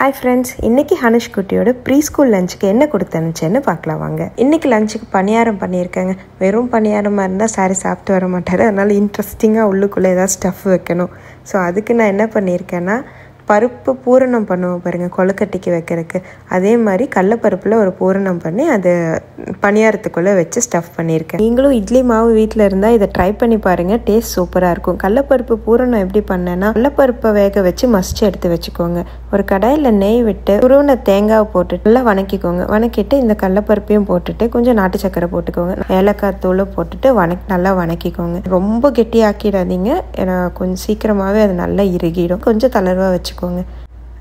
Hi friends, இன்னைக்கு ஹனுஷ் குட்டியோட pre school லஞ்சுக்கு என்ன கொடுத்தனுச்சேன்னு பார்க்கலாம் வாங்க. இன்னைக்கு லஞ்சுக்கு பணியாரம் பண்ணியிருக்கேங்க. வெறும் பணியாரமாக இருந்தால் சாரி சாப்பிட்டு வர மாட்டார். அதனால் இன்ட்ரெஸ்டிங்காக உள்ளுக்குள்ளே ஏதாவது ஸ்டஃப் வைக்கணும். ஸோ அதுக்கு நான் என்ன பண்ணியிருக்கேன்னா, பருப்பு பூரணம் பண்ணுவோம் பாருங்கள், கொழுக்கட்டைக்கு வைக்கிறதுக்கு. அதே மாதிரி கடலப்பருப்பில் ஒரு பூரணம் பண்ணி அது பணியாரத்துக்குள்ளே வச்சு ஸ்டஃப் பண்ணியிருக்கேன். நீங்களும் இட்லி மாவு வீட்டில் இருந்தால் இதை ட்ரை பண்ணி பாருங்கள், டேஸ்ட் சூப்பராக இருக்கும். கடலப்பருப்பு பூரணம் எப்படி பண்ணேன்னா, கடலப்பருப்பை வேக வச்சு மசிச்சு எடுத்து வச்சுக்கோங்க. ஒரு கடாயில் நெய் விட்டு துருவின தேங்காய் போட்டுட்டு நல்லா வணக்கிக்கோங்க. வணக்கிட்டு இந்த கடலப்பருப்பையும் போட்டுட்டு கொஞ்சம் நாட்டு சக்கரை போட்டுக்கோங்க. ஏலக்காய் தூள் போட்டுட்டு நல்லா வணக்கிக்கோங்க. ரொம்ப கெட்டியாக்கிடாதீங்க, ஏன்னா கொஞ்சம் சீக்கிரமாகவே அது நல்லா இறுகிடும். கொஞ்சம் தளர்வாக வச்சுக்கோங்க.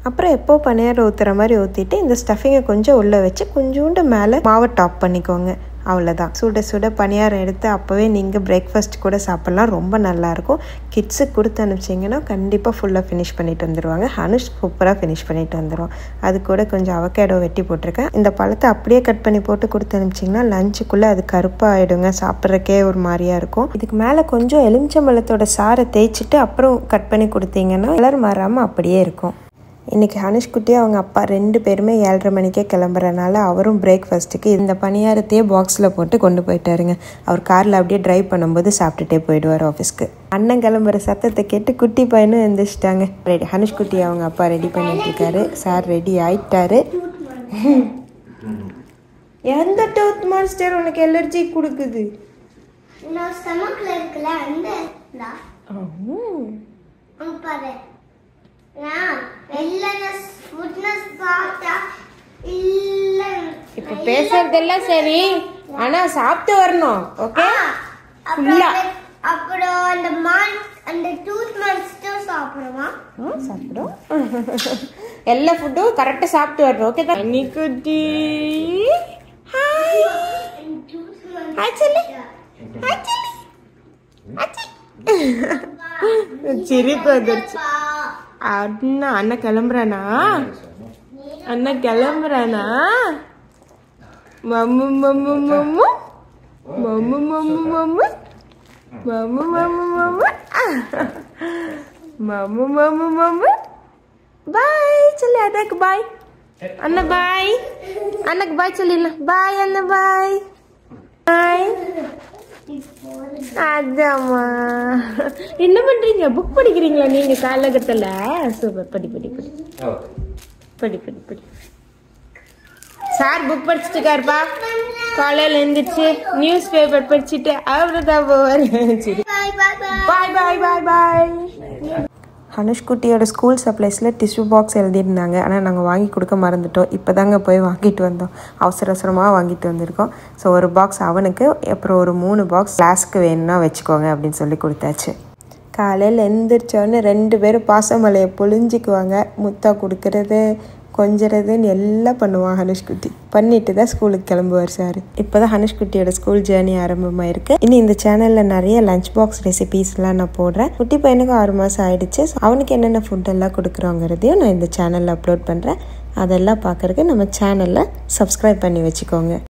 அப்புறம் எப்போ பணியாரம் ஊற்றுற மாதிரி ஊற்றிட்டு இந்த ஸ்டஃபிங்கை கொஞ்சம் உள்ளே வச்சு கொஞ்சோண்டு மேலே மாவை டாப் பண்ணிக்கோங்க. அவ்வளோதான். சுட சுட பணியாரம் எடுத்து அப்போவே நீங்கள் பிரேக்ஃபாஸ்ட் கூட சாப்பிட்லாம். ரொம்ப நல்லாயிருக்கும். கிட்ஸுக்கு கொடுத்து அனுப்பிச்சிங்கன்னா கண்டிப்பாக ஃபுல்லாக ஃபினிஷ் பண்ணிட்டு வந்துடுவாங்க. ஹனுஷ் சூப்பராக ஃபினிஷ் பண்ணிட்டு வந்துடுவோம். அது கூட கொஞ்சம் அவகேடோ வெட்டி போட்டிருக்கேன். இந்த பழத்தை அப்படியே கட் பண்ணி போட்டு கொடுத்து அனுப்பிச்சிங்கன்னா லஞ்சுக்குள்ளே அது கருப்பாக ஆகிடுங்க. சாப்பிட்றக்கே ஒரு மாதிரியாக இருக்கும். இதுக்கு மேலே கொஞ்சம் எலுமிச்சம்பழத்தோட சாரை தேய்ச்சிட்டு அப்புறம் கட் பண்ணி கொடுத்தீங்கன்னா கலர் மாறாமல் அப்படியே இருக்கும். இன்றைக்கி ஹனுஷ் குட்டி அவங்க அப்பா 2 பேருமே 7:30 மணிக்கே கிளம்புறனால அவரும் பிரேக்ஃபாஸ்ட்டுக்கு இந்த பணியாரத்தையே பாக்ஸில் போட்டு கொண்டு போயிட்டாருங்க. அவர் காரில் அப்படியே ட்ரைவ் பண்ணும்போது சாப்பிட்டுட்டே போயிடுவார் ஆஃபீஸ்க்கு. அண்ணன் கிளம்புற சத்தத்தை கேட்டு குட்டி பையனும் எழுந்திரிச்சிட்டாங்க. ரெடி ஹனுஷ் குட்டி அவங்க அப்பா ரெடி பண்ணிட்டு இருக்காரு. சார் ரெடி ஆயிட்டாரு. எந்த டூத் மான்ஸ்டர் உனக்கு எலர்ஜி கொடுக்குது? இப்ப பேசுறதெல்லாம் சரி, ஆனா சாப்பிட்டு வரணும். ஓகே? அப்புறம் அந்த டூத் மான்ஸ்டர் சாப்பிடுமா? சாப்பிடும். எல்லா ஃபுட்டும் கரெக்டா சாப்பிட்டு வரணும். ஓகே தான்? நீ குட்டி ஹாய் ஹாய் சொல்லு. ஹாய் சொல்லு. சிரிப்பு வந்துருச்சு. அண்ணா கிளம்புறானா? அண்ணா கிளம்புறானா? மம்மு மம்மு மம்மு மம்மு மம்மு மம்மு மம்மு மம்மு மம்மு மம்மு மம்மு மம்மு. பாய் சொல்லு அண்ணாக்கு. பாய் அண்ணா. பாய் அண்ணாக்கு. பாய் சொல்லிடலாம். பாய் அண்ணா. பாய் பாய். அதாம்மா என்ன பண்றீங்க? புக் படிக்கிறீங்களா நீங்க காலகட்டத்துல? சூப்பர். படி படி படி படி படி படி. சார் புக் படிச்சுட்டு இருக்காருப்பா. காலையில எழுந்திரிச்சு நியூஸ் பேப்பர் படிச்சுட்டு அவ்வளவுதான் போவார். சரி பாய் பாய் பாய் பாய். ஹனுஷ் குட்டியோட ஸ்கூல் சப்ளைஸில் டிஷ்யூ பாக்ஸ் எழுதியிருந்தாங்க. ஆனால் நாங்கள் வாங்கி கொடுக்க மறந்துட்டோம். இப்போ தாங்க போய் வாங்கிட்டு வந்தோம். அவசரமாக வாங்கிட்டு வந்திருக்கோம். ஸோ ஒரு பாக்ஸ் அவனுக்கு, அப்புறம் ஒரு 3 பாக்ஸ் கிளாஸுக்கு வேணும்னா வச்சுக்கோங்க அப்படின்னு சொல்லி கொடுத்தாச்சு. காலையில் எழுந்திரிச்சோன்னு 2 பேரும் பாசமலையை பொழிஞ்சிக்குவாங்க. முத்தா கொடுக்கறது கொஞ்சறதுன்னு எல்லாம் பண்ணுவான் ஹனுஷ் குட்டி. பண்ணிட்டு தான் ஸ்கூலுக்கு கிளம்புவார் சார். இப்போ தான் ஹனுஷ் குட்டியோட ஸ்கூல் ஜேர்னி ஆரம்பமாயிருக்கு. இனி இந்த சேனலில் நிறைய லஞ்ச் பாக்ஸ் ரெசிபீஸ்லாம் நான் போடுறேன். குட்டி பையனுக்கு 6 மாதம் ஆயிடுச்சு. அவனுக்கு என்னென்ன ஃபுட்டெல்லாம் கொடுக்குறோங்கிறதையும் நான் இந்த சேனலில் அப்லோட் பண்ணுறேன். அதெல்லாம் பார்க்குறதுக்கு நம்ம சேனலில் சப்ஸ்கிரைப் பண்ணி வச்சுக்கோங்க.